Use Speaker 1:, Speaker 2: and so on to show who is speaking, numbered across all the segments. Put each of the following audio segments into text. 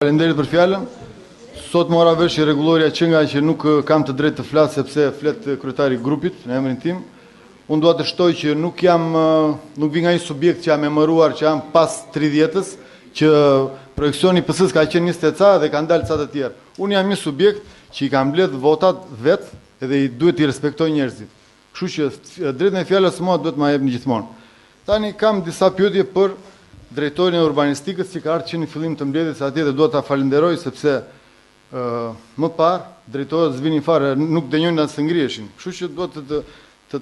Speaker 1: Falenderit për fjallën. Sot mora vesh i rregulloria që nuk kam të drejtë të flas sepse flet kryetari i grupit në emrin tim. Unë dua të shtoj që nuk vi nga një subjekt që jam emëruar që jam pas 30-s, që projeksioni PS-s ka qenë 20 ca dhe ka ndalë ca të tjerë. Unë jam një subjekt që i kam mbledh votat vet edhe i duhet i respektoj njerëzit. Kështu që drejtën e fjalës mua duhet ma jepni gjithmonë. Tani kam disa pyetje për drejtorin e urbanistikës që ka ardhur që në fillim të mbledhjes atje dhe dua ta falenderoj sepse më parë drejtorët zvinin fare, nuk dënjojnë as të ngriheshin. Kështu që duhet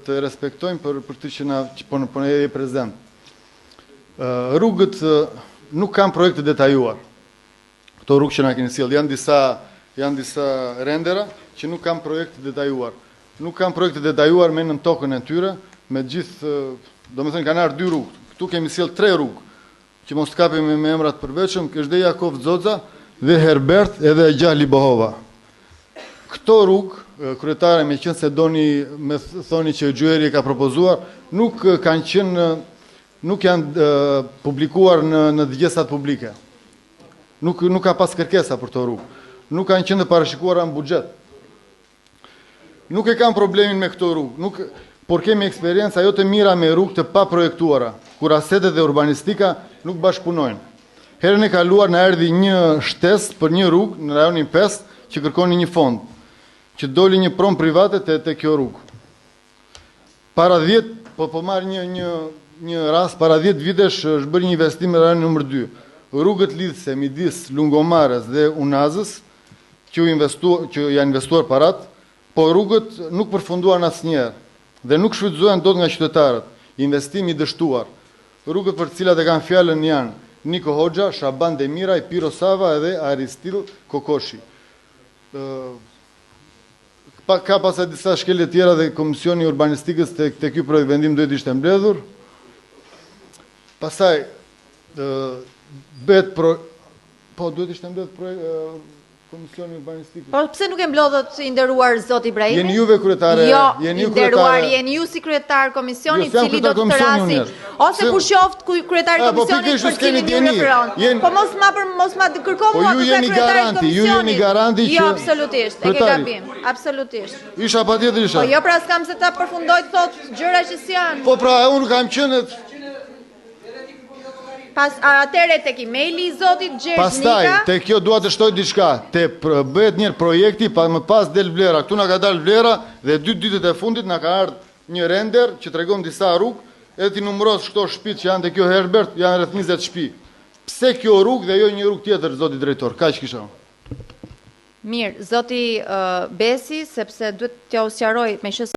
Speaker 1: të respektojmë për këtë që na po ne jemi prezant. Rrugët nuk kanë projekte detajuar. Këto rrugë që na keni sjell janë disa rendera që nuk kanë projekte detajuar. Nuk kanë projekte detajuar me nën tokën e tyre, me gjithë, domethënë kanë ardhur 2 rrugë. Ktu kemi sjell 3 rrugë që mos të kapim me emrat përveçëm, është Jakov Zoza dhe Herbert edhe Gjali Bohova. Këto rrugë, kryetare, me qenë se me thoni që Gjuheri ka propozuar, nuk janë publikuar në dëgjesat publike. Nuk ka pas kërkesa për të rrugë. Nuk kanë qenë të parashikuara në buxhet. Nuk e kam problemin me këto rrugë, por kemi eksperiencë ajo të mira me rrugë të pa projektuara, kur asetet dhe urbanistika nuk bashkëpunojnë. Herën e kaluar na erdhi një shtesë për një rrugë në rajonin 5 që kërkoni një fond, që doli një pronë private te kjo rrugë. Para 10, po marr një rast, para 10 vitesh është bërë një investim në rajonin numër 2. Rrugët lidhëse midis Lungomarës dhe Unazës, që janë investuar parat, po rrugët nuk përfunduan asnjëherë dhe nuk shfrytëzohen dot nga qytetarët. Investimi i dështuar. Rrugët për të cilat e kanë fjalën janë Niko Hoxha, Shaban Demiraj, Piro Sava edhe Aristil Kokoshi. Ka pasaj disa shkelje tjera dhe Komisioni Urbanistikës të ky projekt vendim duhet ishte mbledhur. Pasaj, duhet ishte mbledhur projekt Komisioni Urbanistikës.
Speaker 2: Po pse nuk e mblodhët i nderuar zot Ibrahimi?
Speaker 1: Jeni juve kryetare.
Speaker 2: Jo, i nderuar jeni ju si kryetar komisionit, cili do të tërasi, ose kur qoft kryetari komisionit për cilin ju referon. Po mos ma kërko mua të kryetari komisionit.
Speaker 1: Ju jeni garanti që...
Speaker 2: Jo, absolutisht, e ke gabim, absolutisht.
Speaker 1: Isha patjetër isha.
Speaker 2: Po jo, pra s'kam se ta përfundoj të thot gjëra që s'janë.
Speaker 1: Po pra, unë kam qenë...
Speaker 2: Atëre tek emaili i zotit Gjergj Nika.
Speaker 1: Pastaj, te kjo dua të shtoj diçka, te bëhet një projekti, më pas del vlera. Këtu na ka dalë vlera dhe 2 ditët e fundit na ka ardhur një render që tregon disa rrugë, edhe ti numëros këto shtëpitë që janë te kjo Herbert, janë rreth 20 shtëpi. Pse kjo rrugë dhe jo një rrugë tjetër, zoti drejtor? Kaq kisha.
Speaker 2: Mirë, zoti Besi, sepse duhet t'ja sqaroj me